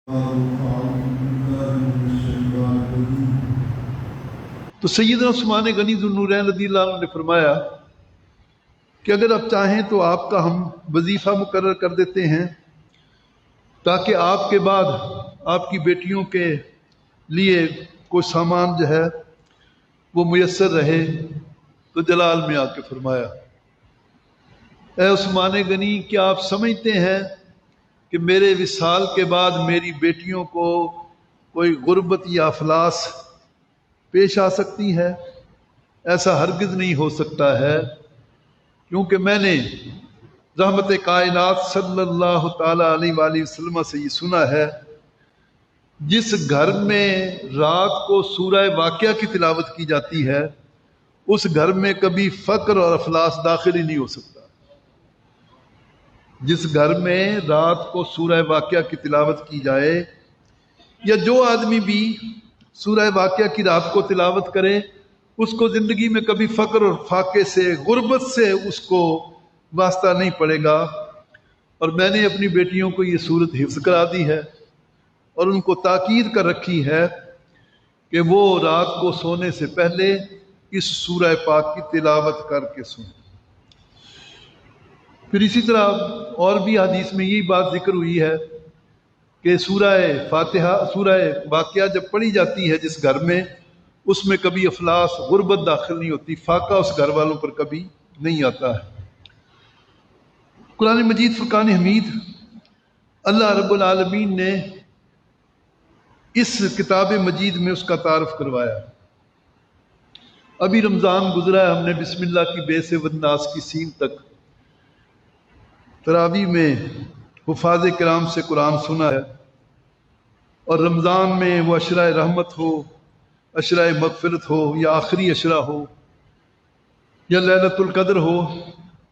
تو سیدنا عثمان غنی ذو النورین رضی اللہ عنہ نے فرمایا کہ اگر آپ چاہیں تو آپ کا ہم وظیفہ مقرر کر دیتے ہیں تاکہ آپ کے بعد آپ کی بیٹیوں کے لیے کوئی سامان جو ہے وہ میسر رہے۔ تو جلال میں آ کے فرمایا، اے عثمان غنی، کیا آپ سمجھتے ہیں کہ میرے وصال کے بعد میری بیٹیوں کو کوئی غربت یا افلاس پیش آ سکتی ہے؟ ایسا ہرگز نہیں ہو سکتا ہے، کیونکہ میں نے رحمت کائنات صلی اللہ تعالی علیہ وآلہ وسلم سے یہ سنا ہے، جس گھر میں رات کو سورہ واقعہ کی تلاوت کی جاتی ہے اس گھر میں کبھی فقر اور افلاس داخل ہی نہیں ہو سکتا۔ جس گھر میں رات کو سورہ واقعہ کی تلاوت کی جائے، یا جو آدمی بھی سورہ واقعہ کی رات کو تلاوت کرے، اس کو زندگی میں کبھی فقر اور فاقے سے، غربت سے اس کو واسطہ نہیں پڑے گا۔ اور میں نے اپنی بیٹیوں کو یہ صورت حفظ کرا دی ہے اور ان کو تاکید کر رکھی ہے کہ وہ رات کو سونے سے پہلے اس سورہ پاک کی تلاوت کر کے سنیں۔ پھر اسی طرح اور بھی حدیث میں یہی بات ذکر ہوئی ہے کہ سورہ فاتحہ، سورہ واقعہ جب پڑھی جاتی ہے جس گھر میں، اس میں کبھی افلاس، غربت داخل نہیں ہوتی، فاقہ اس گھر والوں پر کبھی نہیں آتا ہے۔ قرآن مجید فرقان حمید، اللہ رب العالمین نے اس کتاب مجید میں اس کا تعارف کروایا۔ ابھی رمضان گزرا ہے، ہم نے بسم اللہ کی بے سے والناس کی سین تک تراویح میں حفاظ کرام سے قرآن سنا ہے، اور رمضان میں وہ عشرہ رحمت ہو، عشرہ مغفرت ہو، یا آخری عشرہ ہو، یا لیلۃ القدر ہو،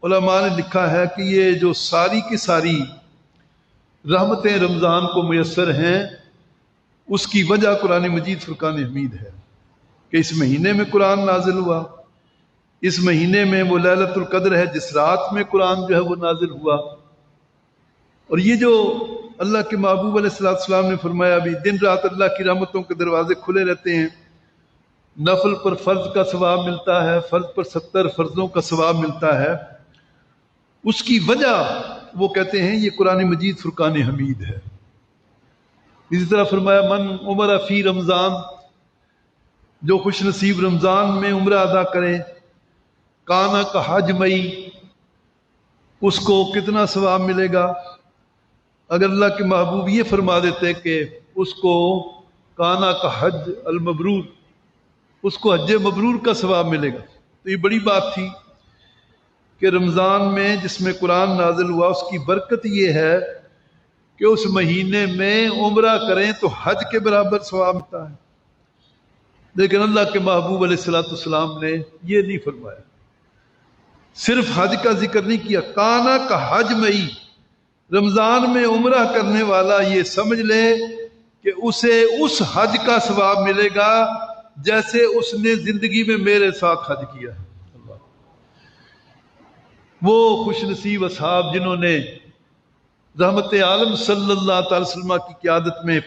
علماء نے لکھا ہے کہ یہ جو ساری کی ساری رحمتیں رمضان کو میسر ہیں، اس کی وجہ قرآن مجید فرقان حمید ہے کہ اس مہینے میں قرآن نازل ہوا، اس مہینے میں وہ لیلۃ القدر ہے جس رات میں قرآن جو ہے وہ نازل ہوا۔ اور یہ جو اللہ کے محبوب علیہ السلام نے فرمایا بھی دن رات اللہ کی رحمتوں کے دروازے کھلے رہتے ہیں، نفل پر فرض کا ثواب ملتا ہے، فرض پر 70 فرضوں کا ثواب ملتا ہے، اس کی وجہ وہ کہتے ہیں یہ قرآن مجید فرقان حمید ہے۔ اسی طرح فرمایا من عمر فی رمضان، جو خوش نصیب رمضان میں عمرہ ادا کرے، کانا کا حج مئی، اس کو کتنا ثواب ملے گا؟ اگر اللہ کے محبوب یہ فرما دیتے کہ اس کو کانا کا حج المبرور، اس کو حج مبرور کا ثواب ملے گا، تو یہ بڑی بات تھی کہ رمضان میں جس میں قرآن نازل ہوا اس کی برکت یہ ہے کہ اس مہینے میں عمرہ کریں تو حج کے برابر ثواب ملتا ہے۔ لیکن اللہ کے محبوب علیہ السلام نے یہ نہیں فرمایا، صرف حج کا ذکر نہیں کیا، کانا کا حج مئی، رمضان میں عمرہ کرنے والا یہ سمجھ لے کہ اسے اس حج کا ثواب ملے گا جیسے اس نے زندگی میں میرے ساتھ حج کیا ہے۔ وہ خوش نصیب اصحاب جنہوں نے رحمت عالم صلی اللہ تعالی وسلم کی قیادت میں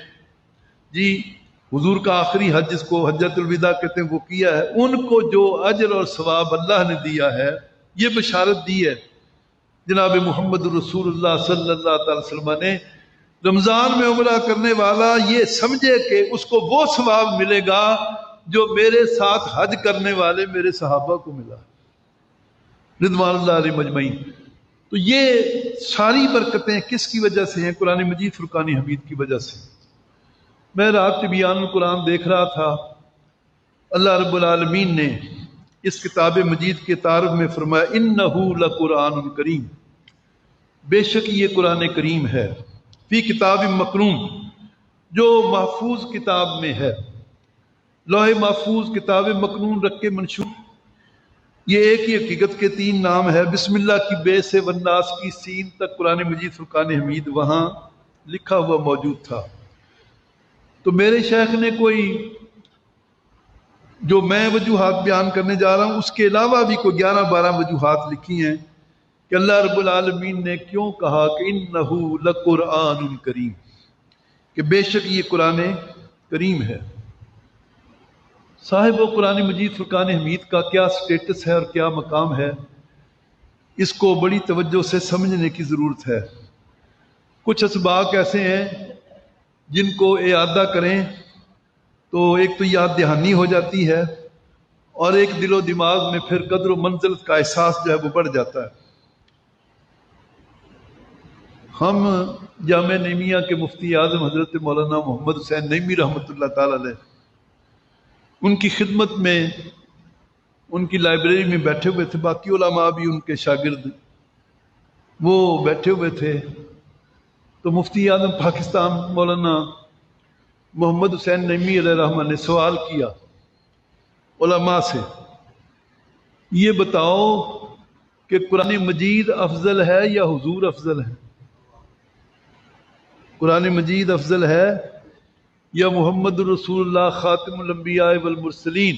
حضور کا آخری حج جس کو حجۃ الوداع کہتے ہیں وہ کیا ہے، ان کو جو اجر اور ثواب اللہ نے دیا ہے، یہ بشارت دی ہے جناب محمد رسول اللہ صلی اللہ تعالی وسلم نے، رمضان میں عمرہ کرنے والا یہ سمجھے کہ اس کو وہ ثواب ملے گا جو میرے ساتھ حج کرنے والے میرے صحابہ کو ملا، رضوان اللہ علیہ مجمعین۔ تو یہ ساری برکتیں کس کی وجہ سے ہیں؟ قرآن مجید فرقان حمید کی وجہ سے۔ میں رات بیان القرآن دیکھ رہا تھا، اللہ رب العالمین نے اس کتاب مجید کے تعارف میں فرمایا انہ لقرآن کریم، بے شک یہ قرآن کریم ہے، فی کتاب مکنون، جو محفوظ کتاب میں ہے، لوح محفوظ، کتاب مکنون رکھ کے منشور۔ یہ ایک ہی حقیقت کے 3 نام ہے، بسم اللہ کی بے سے والناس کی سین تک قرآن مجید فرقان حمید وہاں لکھا ہوا موجود تھا۔ تو میرے شیخ نے کوئی جو میں وجوہات بیان کرنے جا رہا ہوں اس کے علاوہ بھی کوئی 11-12 وجوہات لکھی ہیں کہ اللہ رب العالمین نے کیوں کہا کہ انہ لقرآن کریم، کہ بے شک یہ قرآن کریم ہے۔ صاحب و قرآن مجید فرقان حمید کا کیا سٹیٹس ہے اور کیا مقام ہے، اس کو بڑی توجہ سے سمجھنے کی ضرورت ہے۔ کچھ اسباق ایسے ہیں جن کو اعادہ کریں تو ایک تو یاد دہانی ہو جاتی ہے، اور ایک دل و دماغ میں پھر قدر و منزلت کا احساس جو ہے وہ بڑھ جاتا ہے۔ ہم جامعہ نعیمیہ کے مفتی اعظم حضرت مولانا محمد حسین نعیمی رحمۃ اللہ تعالی علیہ، ان کی خدمت میں ان کی لائبریری میں بیٹھے ہوئے تھے، باقی علماء بھی ان کے شاگرد وہ بیٹھے ہوئے تھے، تو مفتی اعظم پاکستان مولانا محمد حسین نعیمی علیہ رحمہ نے سوال کیا علماء سے، یہ بتاؤ کہ قرآن مجید افضل ہے یا حضور افضل ہے؟ قرآن مجید افضل ہے یا محمد رسول اللہ خاتم الانبیاء والمرسلین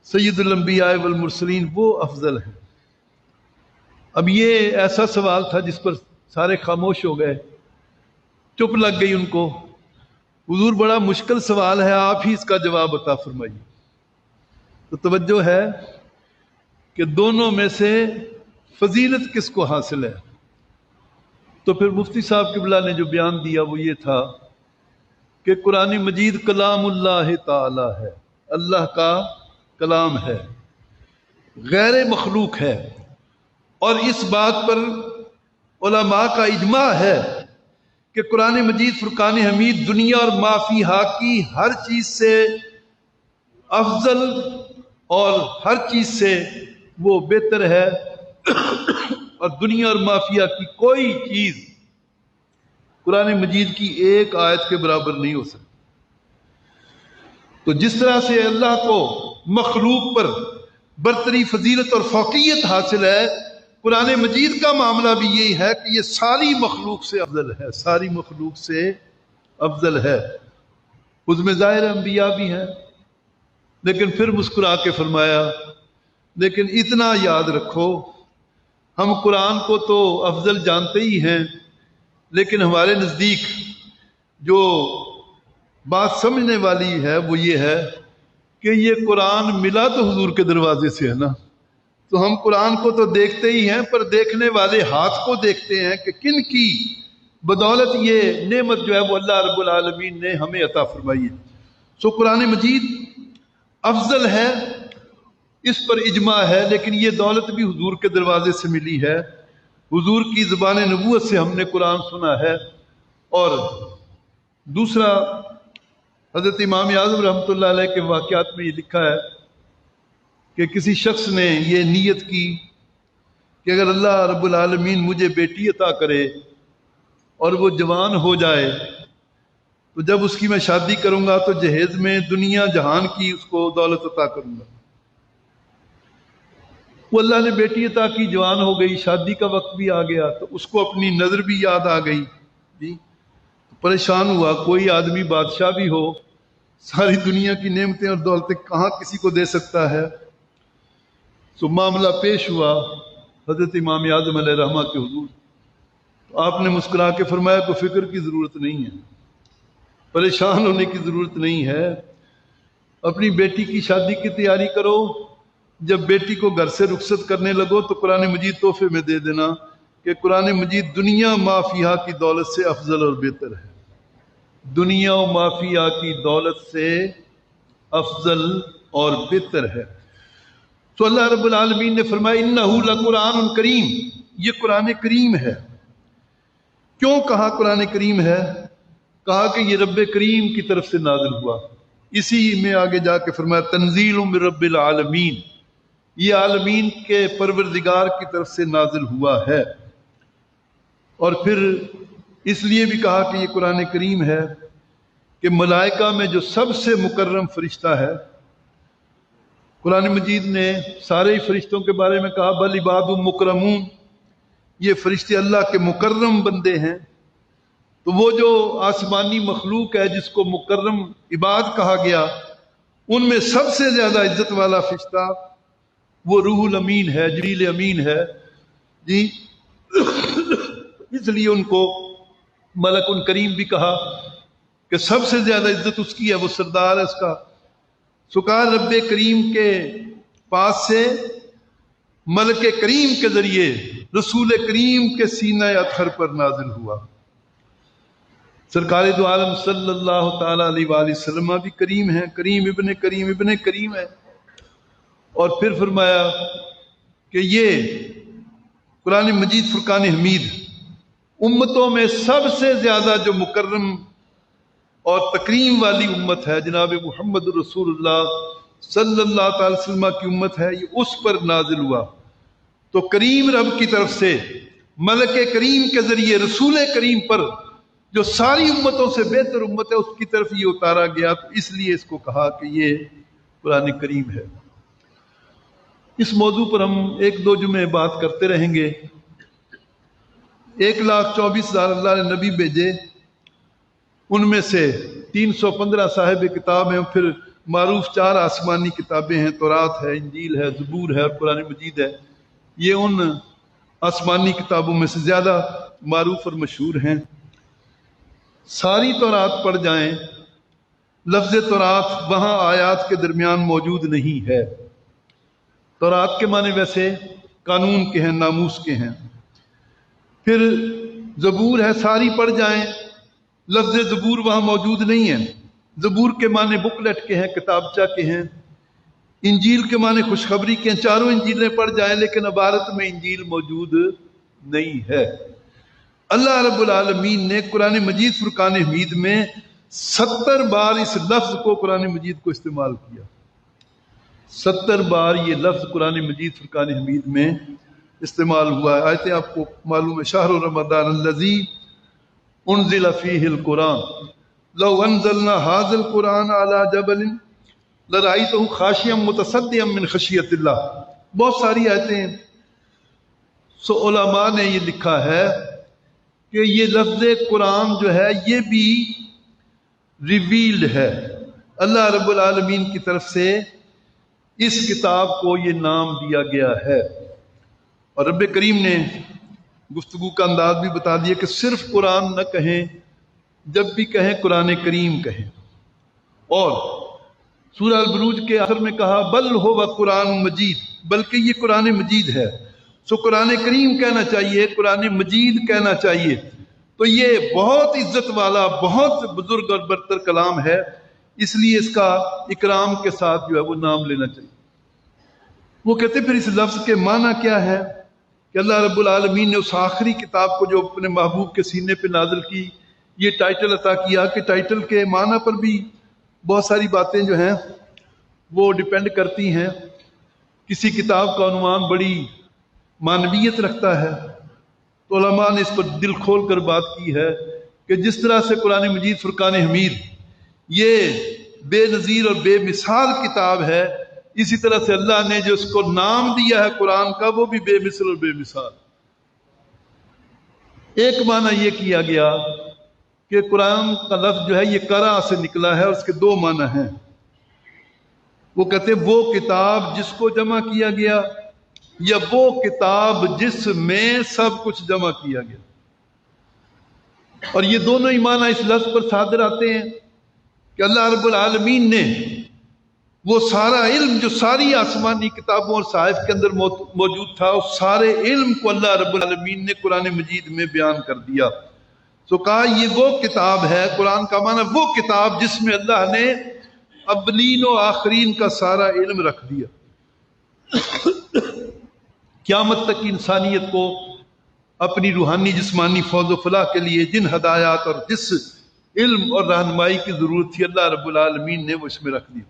سید الانبیاء والمرسلین وہ افضل ہے؟ اب یہ ایسا سوال تھا جس پر سارے خاموش ہو گئے، چپ لگ گئی ان کو۔ حضور بڑا مشکل سوال ہے، آپ ہی اس کا جواب عطا فرمائیے۔ تو توجہ ہے کہ دونوں میں سے فضیلت کس کو حاصل ہے؟ تو پھر مفتی صاحب قبلہ نے جو بیان دیا وہ یہ تھا کہ قرآن مجید کلام اللہ تعالی ہے، اللہ کا کلام ہے، غیر مخلوق ہے، اور اس بات پر علماء کا اجماع ہے کہ قرآن مجید فرقان حمید دنیا اور ما فیہا کی ہر چیز سے افضل اور ہر چیز سے وہ بہتر ہے، اور دنیا اور ما فیہا کی کوئی چیز قرآن مجید کی ایک آیت کے برابر نہیں ہو سکتی۔ تو جس طرح سے اللہ کو مخلوق پر برتری، فضیلت اور فوقیت حاصل ہے، قرآن مجید کا معاملہ بھی یہی ہے کہ یہ ساری مخلوق سے افضل ہے، ساری مخلوق سے افضل ہے۔ اس میں ظاہر انبیاء بھی ہیں، لیکن پھر مسکرا کے فرمایا لیکن اتنا یاد رکھو، ہم قرآن کو تو افضل جانتے ہی ہیں، لیکن ہمارے نزدیک جو بات سمجھنے والی ہے وہ یہ ہے کہ یہ قرآن ملا تو حضور کے دروازے سے ہے نا، تو ہم قرآن کو تو دیکھتے ہی ہیں، پر دیکھنے والے ہاتھ کو دیکھتے ہیں کہ کن کی بدولت یہ نعمت جو ہے وہ اللہ رب العالمین نے ہمیں عطا فرمائی ہے۔ سو قرآن مجید افضل ہے، اس پر اجماع ہے، لیکن یہ دولت بھی حضور کے دروازے سے ملی ہے، حضور کی زبان نبوت سے ہم نے قرآن سنا ہے۔ اور دوسرا، حضرت امام اعظم رحمۃ اللہ علیہ کے واقعات میں یہ لکھا ہے کہ کسی شخص نے یہ نیت کی کہ اگر اللہ رب العالمین مجھے بیٹی عطا کرے اور وہ جوان ہو جائے تو جب اس کی میں شادی کروں گا تو جہیز میں دنیا جہان کی اس کو دولت عطا کروں گا۔ وہ اللہ نے بیٹی عطا کی، جوان ہو گئی، شادی کا وقت بھی آ گیا، تو اس کو اپنی نظر بھی یاد آ گئی، پریشان ہوا۔ کوئی آدمی بادشاہ بھی ہو، ساری دنیا کی نعمتیں اور دولتیں کہاں کسی کو دے سکتا ہے؟ تو معاملہ پیش ہوا حضرت امام اعظم علیہ رحمہ کے حضور، تو آپ نے مسکرا کے فرمایا کوئی فکر کی ضرورت نہیں ہے، پریشان ہونے کی ضرورت نہیں ہے، اپنی بیٹی کی شادی کی تیاری کرو، جب بیٹی کو گھر سے رخصت کرنے لگو تو قرآن مجید تحفے میں دے دینا کہ قرآن مجید دنیا ما فیہا کی دولت سے افضل اور بہتر ہے، دنیا و ما فیہا کی دولت سے افضل اور بہتر ہے۔ تو اللہ رب العالمین نے فرمایا انہ لقرآن کریم، یہ قرآن کریم ہے۔ کیوں کہا قرآن کریم ہے؟ کہا کہ یہ رب کریم کی طرف سے نازل ہوا۔ اسی میں آگے جا کے فرمایا تنزیل من رب العالمین، یہ عالمین کے پروردگار کی طرف سے نازل ہوا ہے۔ اور پھر اس لیے بھی کہا کہ یہ قرآن کریم ہے کہ ملائکہ میں جو سب سے مکرم فرشتہ ہے، قرآن مجید نے سارے ہی فرشتوں کے بارے میں کہا بل عباد مکرمون، یہ فرشتے اللہ کے مکرم بندے ہیں۔ تو وہ جو آسمانی مخلوق ہے جس کو مکرم عباد کہا گیا، ان میں سب سے زیادہ عزت والا فرشتہ وہ روح الامین ہے، جبریل امین ہے جی، اس لیے ان کو ملک کریم بھی کہا۔ کہ سب سے زیادہ عزت اس کی ہے، وہ سردار ہے اس کا۔ سکار رب کریم کے پاس سے ملک کریم کے ذریعے رسول کریم کے سینہ اطہر پر نازل ہوا۔ سرکار دو عالم صلی اللہ تعالی علیہ وآلہ وسلم بھی کریم ہیں، کریم ابن کریم ابن کریم ہے۔ اور پھر فرمایا کہ یہ قرآن مجید فرقان حمید امتوں میں سب سے زیادہ جو مکرم اور تکریم والی امت ہے، جناب محمد رسول اللہ صلی اللہ تعالی وسلم کی امت ہے، یہ اس پر نازل ہوا۔ تو کریم رب کی طرف سے ملک کریم کے ذریعے رسول کریم پر جو ساری امتوں سے بہتر امت ہے، اس کی طرف یہ اتارا گیا، تو اس لیے اس کو کہا کہ یہ قرآن کریم ہے۔ اس موضوع پر ہم ایک دو جمعے بات کرتے رہیں گے۔ 1,24,000 اللہ نے نبی بھیجے، ان میں سے 315 صاحب کتاب ہیں، پھر معروف 4 آسمانی کتابیں ہیں، تورات ہے، انجیل ہے، زبور ہے اور قرآن مجید ہے۔ یہ ان آسمانی کتابوں میں سے زیادہ معروف اور مشہور ہیں۔ ساری تورات پڑھ جائیں، لفظ تورات وہاں آیات کے درمیان موجود نہیں ہے۔ تورات کے معنی ویسے قانون کے ہیں، ناموس کے ہیں۔ پھر زبور ہے، ساری پڑھ جائیں، لفظ زبور وہاں موجود نہیں ہے۔ زبور کے معنی بکلیٹ کے ہیں، کتابچہ کے ہیں۔ انجیل کے معنی خوشخبری کے ہیں، چاروں انجیلیں پڑھ جائیں، لیکن عبارت میں انجیل موجود نہیں ہے۔ اللہ رب العالمین نے قرآن مجید فرقان حمید میں 70 بار اس لفظ کو قرآن مجید کو استعمال کیا۔ 70 بار یہ لفظ قرآن مجید فرقان حمید میں استعمال ہوا ہے۔ آیتیں آپ کو معلوم ہے، شہر رمضان الذی انزل فیہ القرآن لو انزلنا ھذا القرآن علی جبل لرأیتہ خاشعا متصدعا من خشیۃ اللہ۔ بہت ساری آیتیں ہیں۔ علماء نے یہ لکھا ہے کہ یہ لفظ قرآن جو ہے یہ بھی ریویلڈ ہے، اللہ رب العالمین کی طرف سے اس کتاب کو یہ نام دیا گیا ہے۔ اور رب کریم نے گفتگو کا انداز بھی بتا دیا کہ صرف قرآن نہ کہیں، جب بھی کہیں قرآن کریم کہیں۔ اور سورہ البروج کے آخر میں کہا بل ہو قرآن مجید، بلکہ یہ قرآن مجید ہے۔ سو قرآن کریم کہنا چاہیے، قرآن مجید کہنا چاہیے۔ تو یہ بہت عزت والا، بہت بزرگ اور برتر کلام ہے، اس لیے اس کا اکرام کے ساتھ جو ہے وہ نام لینا چاہیے۔ وہ کہتے پھر اس لفظ کے معنی کیا ہے کہ اللہ رب العالمین نے اس آخری کتاب کو جو اپنے محبوب کے سینے پہ نازل کی، یہ ٹائٹل عطا کیا کہ ٹائٹل کے معنی پر بھی بہت ساری باتیں جو ہیں وہ ڈیپینڈ کرتی ہیں۔ کسی کتاب کا عنوان بڑی معنویت رکھتا ہے، تو علماء نے اس پر دل کھول کر بات کی ہے کہ جس طرح سے قرآن مجید فرقان حمید یہ بے نظیر اور بے مثال کتاب ہے، اسی طرح سے اللہ نے جو اس کو نام دیا ہے قرآن کا، وہ بھی بے مثل اور بے مثال۔ ایک معنی یہ کیا گیا کہ قرآن کا لفظ جو ہے یہ قرأ سے نکلا ہے، اور اس کے 2 معنی ہیں۔ وہ کہتے ہیں وہ کتاب جس کو جمع کیا گیا، یا وہ کتاب جس میں سب کچھ جمع کیا گیا۔ اور یہ دونوں ہی معنی اس لفظ پر صادر آتے ہیں کہ اللہ رب العالمین نے وہ سارا علم جو ساری آسمانی کتابوں اور صحائف کے اندر موجود تھا، اس سارے علم کو اللہ رب العالمین نے قرآن مجید میں بیان کر دیا۔ تو کہا یہ وہ کتاب ہے، قرآن کا معنی وہ کتاب جس میں اللہ نے اولین و آخرین کا سارا علم رکھ دیا۔ قیامت تک انسانیت کو اپنی روحانی جسمانی فوز و فلاح کے لیے جن ہدایات اور جس علم اور رہنمائی کی ضرورت تھی، اللہ رب العالمین نے وہ اس میں رکھ دیا۔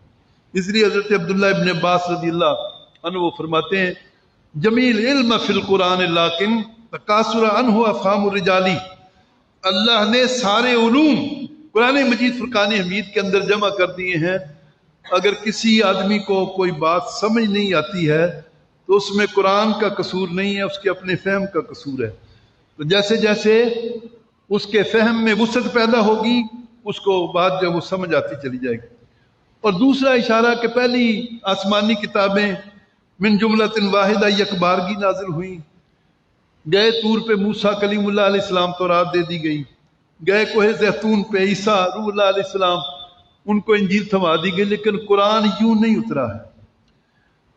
اس لیے حضرت عبداللہ ابن عباس رضی اللہ عنہ وہ فرماتے ہیں جمیل علم فی القرآن لیکن تکاثر عنہ افہام الرجالی، اللہ نے سارے علوم قرآن مجید فرقان حمید کے اندر جمع کر دیے ہیں۔ اگر کسی آدمی کو کوئی بات سمجھ نہیں آتی ہے تو اس میں قرآن کا قصور نہیں ہے، اس کے اپنے فہم کا قصور ہے۔ تو جیسے جیسے اس کے فہم میں وسعت پیدا ہوگی، اس کو بات جو وہ سمجھ آتی چلی جائے گی۔ اور دوسرا اشارہ کہ پہلی آسمانی کتابیں من جملۃ واحدہ یکبارگی نازل ہوئیں، گئے طور پہ موسیٰ کلیم اللہ علیہ السلام تورات دے دی گئی، گئے کوہ زیتون پہ عیسیٰ روح اللہ علیہ السلام، ان کو انجیل تھما دی گئی، لیکن قرآن یوں نہیں اترا ہے۔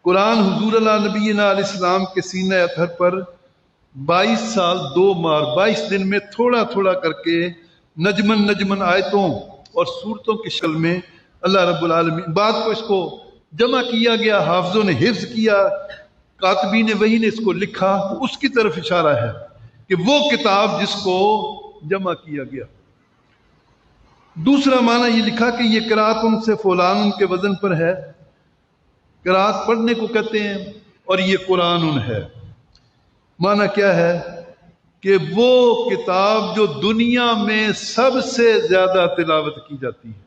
قرآن حضور اللہ نبینا علیہ السلام کے سینہ اطہر پر 22 سال 2 ماہ 22 دن میں تھوڑا تھوڑا کر کے نجمن آیتوں اور صورتوں کی شکل میں اللہ رب العالمین بعد کو اس کو جمع کیا گیا، حافظوں نے حفظ کیا، کاتبین وحی نے اس کو لکھا، تو اس کی طرف اشارہ ہے کہ وہ کتاب جس کو جمع کیا گیا۔ دوسرا معنی یہ لکھا کہ یہ قرات ان سے فلان ان کے وزن پر ہے، قرات پڑھنے کو کہتے ہیں، اور یہ قرآن ان ہے۔ معنی کیا ہے کہ وہ کتاب جو دنیا میں سب سے زیادہ تلاوت کی جاتی ہے۔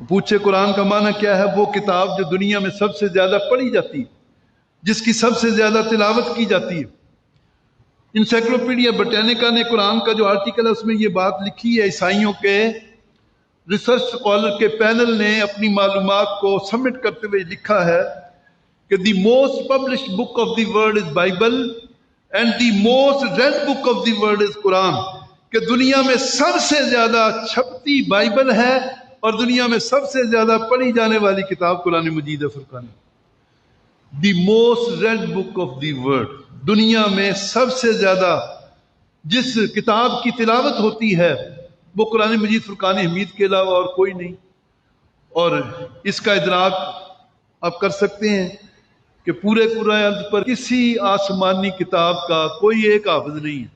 پوچھے قرآن کا معنی کیا ہے؟ وہ کتاب جو دنیا میں سب سے زیادہ پڑھی جاتی ہے، جس کی سب سے زیادہ تلاوت کی جاتی ہے۔ انسائکلوپیڈیا بریٹینیکا نے قرآن کا جو آرٹیکل ہے اس میں یہ بات لکھی ہے، عیسائیوں کے ریسرچ اسکالر کے پینل نے اپنی معلومات کو سبمٹ کرتے ہوئے لکھا ہے کہ the most published book of the world is Bible and the most read book of the world is Quran, کہ دنیا میں سب سے زیادہ چھپتی بائبل ہے اور دنیا میں سب سے زیادہ پڑھی جانے والی کتاب قرآن مجید ہے Furqan. The most read book of the world, دنیا میں سب سے زیادہ جس کتاب کی تلاوت ہوتی ہے وہ قرآن مجید فرقان حمید کے علاوہ اور کوئی نہیں۔ اور اس کا ادراک آپ کر سکتے ہیں کہ پورے قرآن ارض پر کسی آسمانی کتاب کا کوئی ایک حافظ نہیں ہے،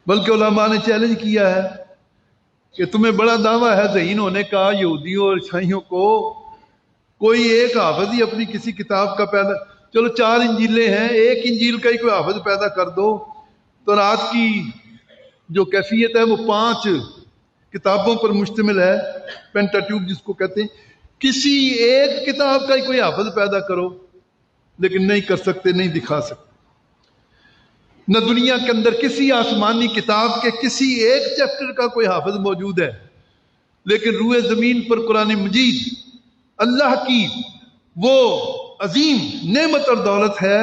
بلکہ علماء نے چیلنج کیا ہے کہ تمہیں بڑا دعویٰ ہے ذہین ہونے کا یہودیوں اور عیسائیوں کو، کوئی ایک حافظ ہی اپنی کسی کتاب کا پیدا، چلو 4 انجیلیں ہیں، ایک انجیل کا ہی کوئی حافظ پیدا کر دو۔ تو رات کی جو کیفیت ہے وہ 5 کتابوں پر مشتمل ہے، پینٹاٹیوک جس کو کہتے ہیں، کسی ایک کتاب کا ہی کوئی حافظ پیدا کرو، لیکن نہیں کر سکتے، نہیں دکھا سکتے۔ نہ دنیا کے اندر کسی آسمانی کتاب کے کسی ایک چیپٹر کا کوئی حافظ موجود ہے، لیکن روئے زمین پر قرآن مجید اللہ کی وہ عظیم نعمت اور دولت ہے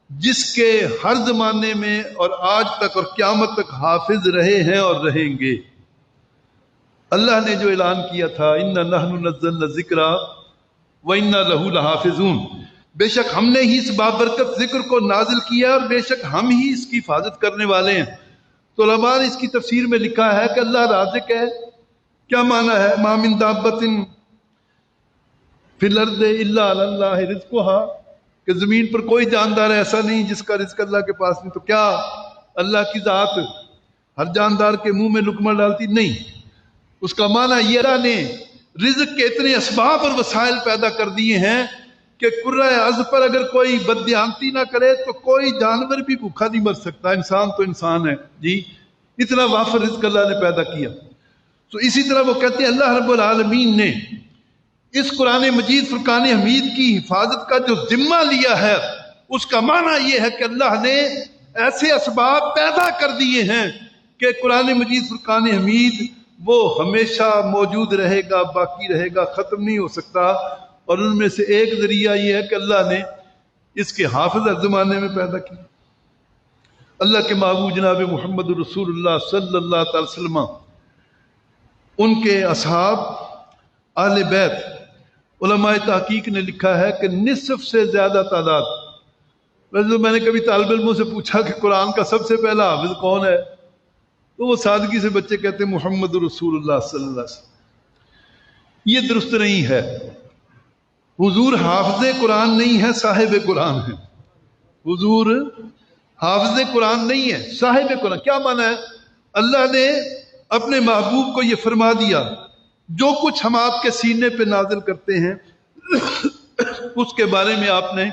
جس کے ہر زمانے میں اور آج تک اور قیامت تک حافظ رہے ہیں اور رہیں گے۔ اللہ نے جو اعلان کیا تھا اِنَّا نَحْنُ نَزَّلْنَا الذِّكْرَ وَإِنَّا لَهُ لَحَافِظُونَ، بے شک ہم نے ہی اس بابرکت ذکر کو نازل کیا اور بے شک ہم ہی اس کی حفاظت کرنے والے ہیں۔ تو علماء نے اس کی تفسیر میں لکھا ہے کہ اللہ رازق ہے۔ کیا معنی ہے؟ مَا مِن دَابَّةٍ فِي الْأَرْضِ إِلَّا عَلَى اللَّهِ رِزْقُهَا، کہ زمین پر کوئی جاندار ایسا نہیں جس کا رزق اللہ کے پاس نہیں۔ تو کیا اللہ کی ذات ہر جاندار کے منہ میں لقمہ ڈالتی؟ نہیں۔ اس کا معنی یہ اللہ نے رزق کے اتنے اسباب اور وسائل پیدا کر دیے ہیں کہ کرۂ ارض پر اگر کوئی بددیانتی نہ کرے تو کوئی جانور بھی بھوکا نہیں مر سکتا، انسان تو انسان ہے جی، اتنا وافر رزق اللہ نے پیدا کیا۔ تو اسی طرح وہ کہتے ہیں اللہ رب العالمین نے اس قرآن مجید فرقان حمید کی حفاظت کا جو ذمہ لیا ہے، اس کا معنی یہ ہے کہ اللہ نے ایسے اسباب پیدا کر دیے ہیں کہ قرآن مجید فرقان حمید وہ ہمیشہ موجود رہے گا، باقی رہے گا، ختم نہیں ہو سکتا۔ اور ان میں سے ایک ذریعہ یہ ہے کہ اللہ نے اس کے حافظ ہر زمانے میں پیدا کیا۔ اللہ کے محبوب جناب محمد رسول اللہ صلی اللہ تعالی وسلم، ان کے اصحاب، اہل بیت، علماء تحقیق نے لکھا ہے کہ نصف سے زیادہ تعداد۔ ویسے میں نے کبھی طالب علموں سے پوچھا کہ قرآن کا سب سے پہلا حافظ کون ہے، تو وہ سادگی سے بچے کہتے ہیں محمد رسول اللہ صلی اللہ علیہ وسلم۔ یہ درست نہیں ہے۔ حضور حافظ قرآن نہیں ہے، صاحب قرآن ہے۔ حضور حافظ قرآن نہیں ہے، صاحب قرآن۔ کیا معنی ہے؟ اللہ نے اپنے محبوب کو یہ فرما دیا جو کچھ ہم آپ کے سینے پہ نازل کرتے ہیں اس کے بارے میں آپ نے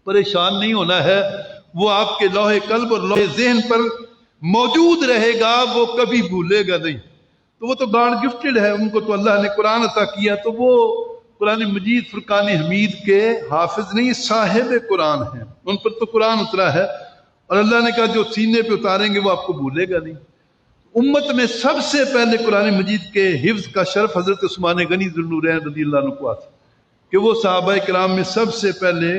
پریشان نہیں ہونا ہے، وہ آپ کے لوح قلب اور لوح ذہن پر موجود رہے گا، وہ کبھی بھولے گا نہیں۔ تو وہ تو گاڈ گفٹڈ ہے، ان کو تو اللہ نے قرآن عطا کیا، تو وہ قرآن مجید فرقان حمید کے حافظ نہیں، صاحب قرآن ہیں، ان پر تو قرآن اترا ہے۔ اور اللہ نے کہا جو سینے پہ اتاریں گے وہ آپ کو بھولے گا نہیں۔ امت میں سب سے پہلے قرآن مجید کے حفظ کا شرف حضرت عثمان غنی ذو النورین رضی اللہ عنہ کو آتا کہ وہ صحابہ کرام میں سب سے پہلے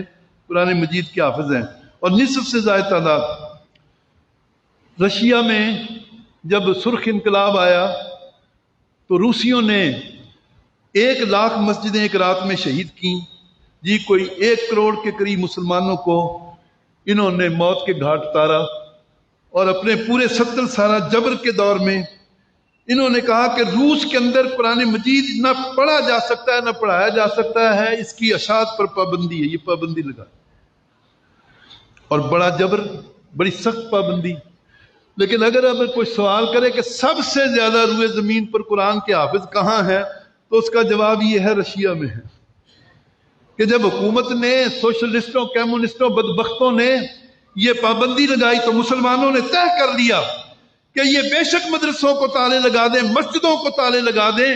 قرآن مجید کے حافظ ہیں، اور نصف سے زائد تعداد۔ رشیا میں جب سرخ انقلاب آیا تو روسیوں نے 1,00,000 مسجدیں ایک رات میں شہید کیں جی، کوئی 1 کروڑ کے قریب مسلمانوں کو انہوں نے موت کے گھاٹ اتارا، اور اپنے پورے 70 سالہ جبر کے دور میں انہوں نے کہا کہ روس کے اندر قرآن مجید نہ پڑھا جا سکتا ہے نہ پڑھایا جا سکتا ہے، اس کی اشاعت پر پابندی ہے، یہ پابندی لگا، اور بڑا جبر، بڑی سخت پابندی۔ لیکن اگر اب کوئی سوال کرے کہ سب سے زیادہ روئے زمین پر قرآن کے حافظ کہاں ہیں، تو اس کا جواب یہ ہے رشیا میں ہے، کہ جب حکومت نے، سوشلسٹوں، کمیونسٹوں، بدبختوں نے یہ پابندی لگائی تو مسلمانوں نے طے کر لیا کہ یہ بے شک مدرسوں کو تالے لگا دیں، مسجدوں کو تالے لگا دیں،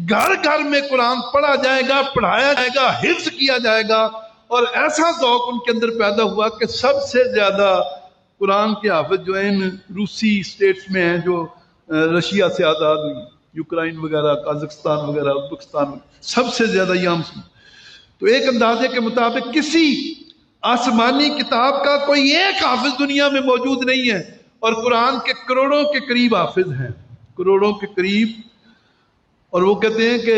گھر گھر میں قرآن پڑھا جائے گا، پڑھایا جائے گا، حفظ کیا جائے گا۔ اور ایسا ذوق ان کے اندر پیدا ہوا کہ سب سے زیادہ قرآن کے حافظ جو ہیں روسی اسٹیٹس میں ہیں، جو رشیا سے آزاد ہوئی، یوکرائن وغیرہ، قازقستان وغیرہ، ازبکستان، سب سے زیادہ یہ تو ایک اندازے کے مطابق کسی آسمانی کتاب کا کوئی ایک حافظ دنیا میں موجود نہیں ہے، اور قرآن کے کروڑوں کے قریب حافظ ہیں، کروڑوں کے قریب۔ اور وہ کہتے ہیں کہ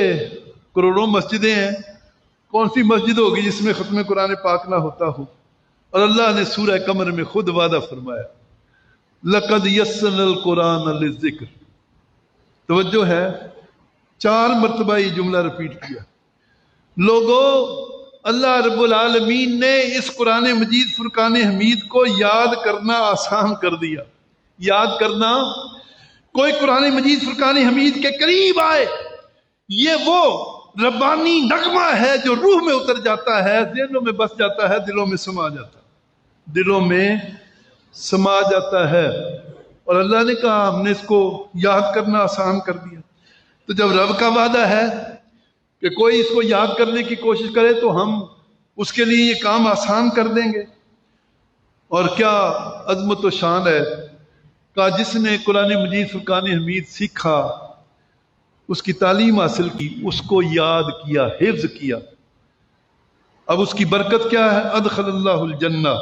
کروڑوں مسجدیں ہیں، کون سی مسجد ہوگی جس میں ختم قرآن پاک نہ ہوتا ہو؟ اور اللہ نے سورہ قمر میں خود وعدہ فرمایا، لَقَدْ يَسَّرْنَا الْقُرْآنَ لِلذِّكْرِ۔ توجہ ہے، 4 مرتبہ یہ جملہ ریپیٹ کیا۔ لوگوں، اللہ رب العالمین نے اس قرآن مجید فرقان حمید کو یاد کرنا آسان کر دیا۔ یاد کرنا، کوئی قرآن مجید فرقان حمید کے قریب آئے، یہ وہ ربانی نغمہ ہے جو روح میں اتر جاتا ہے، ذہنوں میں بس جاتا ہے، دلوں میں سما جاتا ہے، دلوں میں سما جاتا ہے۔ اور اللہ نے کہا ہم نے اس کو یاد کرنا آسان کر دیا۔ تو جب رب کا وعدہ ہے کہ کوئی اس کو یاد کرنے کی کوشش کرے تو ہم اس کے لیے یہ کام آسان کر دیں گے۔ اور کیا عظمت و شان ہے، کہ جس نے قرآن مجید فرقان حمید سیکھا، اس کی تعلیم حاصل کی، اس کو یاد کیا، حفظ کیا، اب اس کی برکت کیا ہے؟ ادخل اللہ الجنہ۔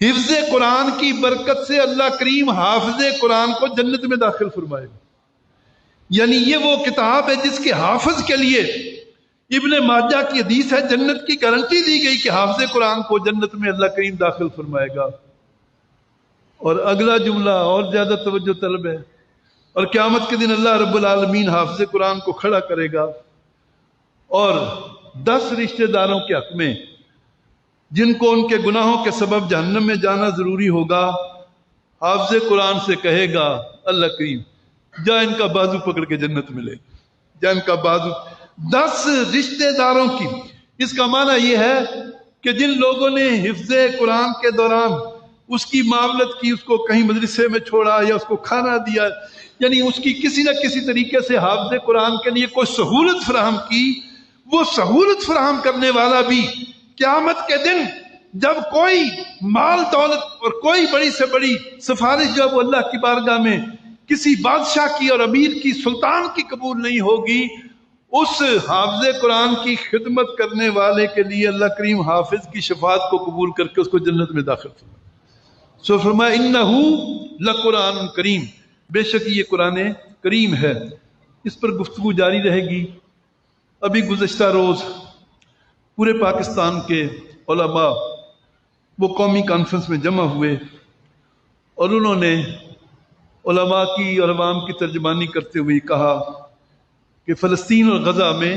حفظ قرآن کی برکت سے اللہ کریم حافظ قرآن کو جنت میں داخل فرمائے گا۔ یعنی یہ وہ کتاب ہے جس کے حافظ کے لیے ابن ماجہ کی حدیث ہے، جنت کی گارنٹی دی گئی کہ حافظ قرآن کو جنت میں اللہ کریم داخل فرمائے گا۔ اور اگلا جملہ اور زیادہ توجہ طلب ہے، اور قیامت کے دن اللہ رب العالمین حافظ قرآن کو کھڑا کرے گا، اور 10 رشتہ داروں کے حق میں جن کو ان کے گناہوں کے سبب جہنم میں جانا ضروری ہوگا، حافظ قرآن سے کہے گا اللہ کریم جا ان کا بازو پکڑ کے جنت میں لے جا، ان کا بازو۔ 10 رشتہ داروں کی، اس کا معنی یہ ہے کہ جن لوگوں نے حفظ قرآن کے دوران اس کی معاملت کی، اس کو کہیں مدرسے میں چھوڑا یا اس کو کھانا دیا، یعنی اس کی کسی نہ کسی طریقے سے حافظ قرآن کے لیے کوئی سہولت فراہم کی، وہ سہولت فراہم کرنے والا بھی قیامت کے دن جب کوئی مال دولت اور کوئی بڑی سے بڑی سفارش جب اللہ کی بارگاہ میں کسی بادشاہ کی اور امیر کی، سلطان کی قبول نہیں ہوگی، اس حافظ قرآن کی خدمت کرنے والے کے لیے اللہ کریم حافظ کی شفاعت کو قبول کر کے اس کو جنت میں داخل فرمائے۔ سو فرمایا انہو لقرآن کریم، بے شک یہ قرآن کریم ہے۔ اس پر گفتگو جاری رہے گی۔ ابھی گزشتہ روز پورے پاکستان کے علماء وہ قومی کانفرنس میں جمع ہوئے، اور انہوں نے علماء کی اور عوام کی ترجمانی کرتے ہوئے کہا کہ فلسطین اور غزہ میں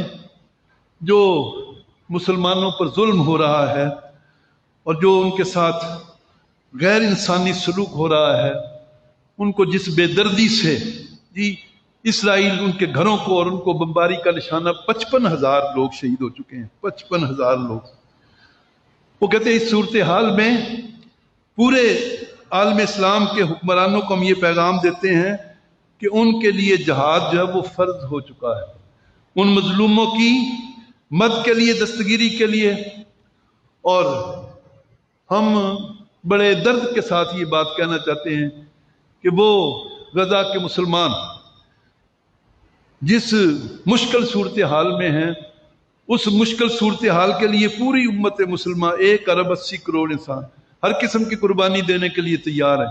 جو مسلمانوں پر ظلم ہو رہا ہے اور جو ان کے ساتھ غیر انسانی سلوک ہو رہا ہے، ان کو جس بے دردی سے اسرائیل ان کے گھروں کو اور ان کو بمباری کا نشانہ، 55,000 لوگ شہید ہو چکے ہیں، 55,000 لوگ۔ وہ کہتے ہیں اس صورتحال میں پورے عالم اسلام کے حکمرانوں کو ہم یہ پیغام دیتے ہیں کہ ان کے لیے جہاد جو ہے وہ فرض ہو چکا ہے، ان مظلوموں کی مدد کے لیے، دستگیری کے لیے۔ اور ہم بڑے درد کے ساتھ یہ بات کہنا چاہتے ہیں کہ وہ غزہ کے مسلمان جس مشکل صورتحال میں ہیں، اس مشکل صورتحال کے لیے پوری امت مسلمہ 1 ارب 80 کروڑ انسان ہر قسم کی قربانی دینے کے لیے تیار ہے۔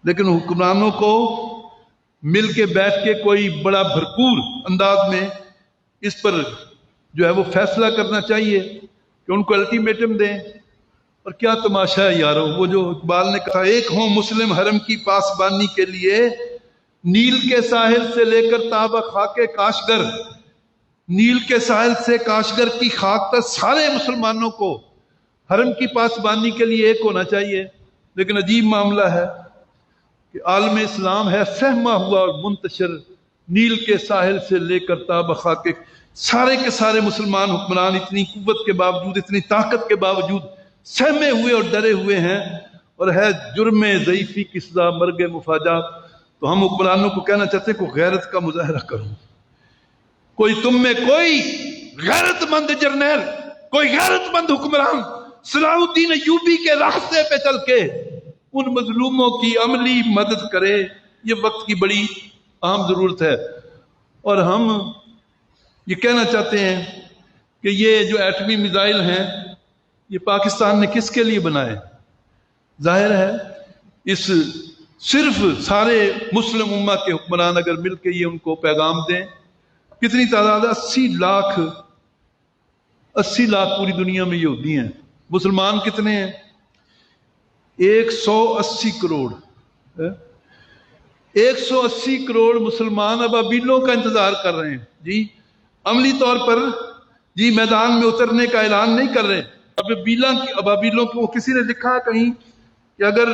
لیکن حکمرانوں کو مل کے بیٹھ کے کوئی بڑا بھرپور انداز میں اس پر جو ہے وہ فیصلہ کرنا چاہیے کہ ان کو الٹیمیٹم دیں. اور کیا تماشا ہے یارو، وہ جو اقبال نے کہا ایک ہوں مسلم حرم کی پاسبانی کے لیے، نیل کے ساحل سے لے کر تابہ خاک کاشگر، نیل کے ساحل سے کاشگر کی خاک تک سارے مسلمانوں کو حرم کی پاسبانی کے لیے ایک ہونا چاہیے. لیکن عجیب معاملہ ہے کہ عالم اسلام ہے فہما ہوا اور منتشر، نیل کے ساحل سے لے کر تابہ خاک سارے کے سارے مسلمان حکمران اتنی قوت کے باوجود، اتنی طاقت کے باوجود سہمے ہوئے اور ڈرے ہوئے ہیں، اور ہے جرم ضعیفی کی سزا مرگ مفاجات. تو ہم حکمرانوں کو کہنا چاہتے ہیں کہ غیرت کا مظاہرہ کرو. کوئی تم میں کوئی غیرت مند جرنیل، کوئی غیرت مند حکمران صلاح الدین ایوبی کے راستے پہ چل کے ان مظلوموں کی عملی مدد کرے. یہ وقت کی بڑی اہم ضرورت ہے. اور ہم یہ کہنا چاہتے ہیں کہ یہ جو ایٹمی میزائل ہیں یہ پاکستان نے کس کے لیے بنائے؟ ظاہر ہے اس صرف سارے مسلم امہ کے حکمران اگر مل کے یہ ان کو پیغام دیں. کتنی تعداد؟ 80 لاکھ پوری دنیا میں یہودی ہیں. مسلمان کتنے ہیں؟ 180 کروڑ. 180 کروڑ مسلمان ابابیلوں کا انتظار کر رہے ہیں. جی عملی طور پر جی میدان میں اترنے کا اعلان نہیں کر رہے. ابابیلوں کو کسی نے لکھا کہیں کہ اگر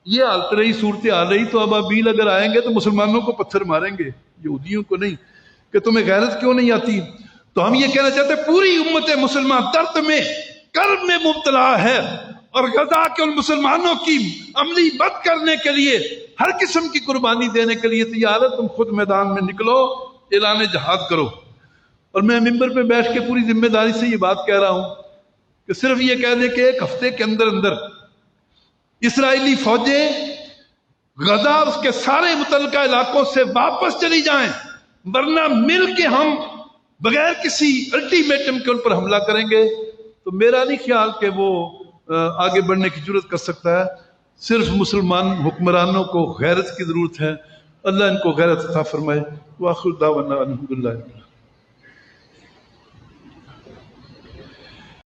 یہ حالت رہی، صورتحال رہی، تو ابابیل اگر آئیں گے تو مسلمانوں کو پتھر ماریں گے، یہودیوں کو نہیں. کہ تمہیں غیرت کیوں نہیں آتی؟ تو ہم یہ کہنا چاہتے ہیں پوری امت مسلمہ درد میں کرب میں مبتلا ہے، اور غزہ کے ان مسلمانوں کی عملی مدد کرنے کے لیے ہر قسم کی قربانی دینے کے لیے تیار ہے. تم خود میدان میں نکلو، اعلان جہاد کرو. اور میں ممبر پہ بیٹھ کے پوری ذمہ داری سے یہ بات کہہ رہا ہوں کہ صرف یہ کہہ دیں کہ ایک ہفتے کے اندر اسرائیلی فوجیں غزہ اس کے سارے متعلقہ علاقوں سے واپس چلی جائیں، ورنہ مل کے ہم بغیر کسی الٹیمیٹم کے ان پر حملہ کریں گے. تو میرا نہیں خیال کہ وہ آگے بڑھنے کی جرات کر سکتا ہے. صرف مسلمان حکمرانوں کو غیرت کی ضرورت ہے. اللہ ان کو غیرت عطا فرمائے. وآخر دعوانا الحمدللہ.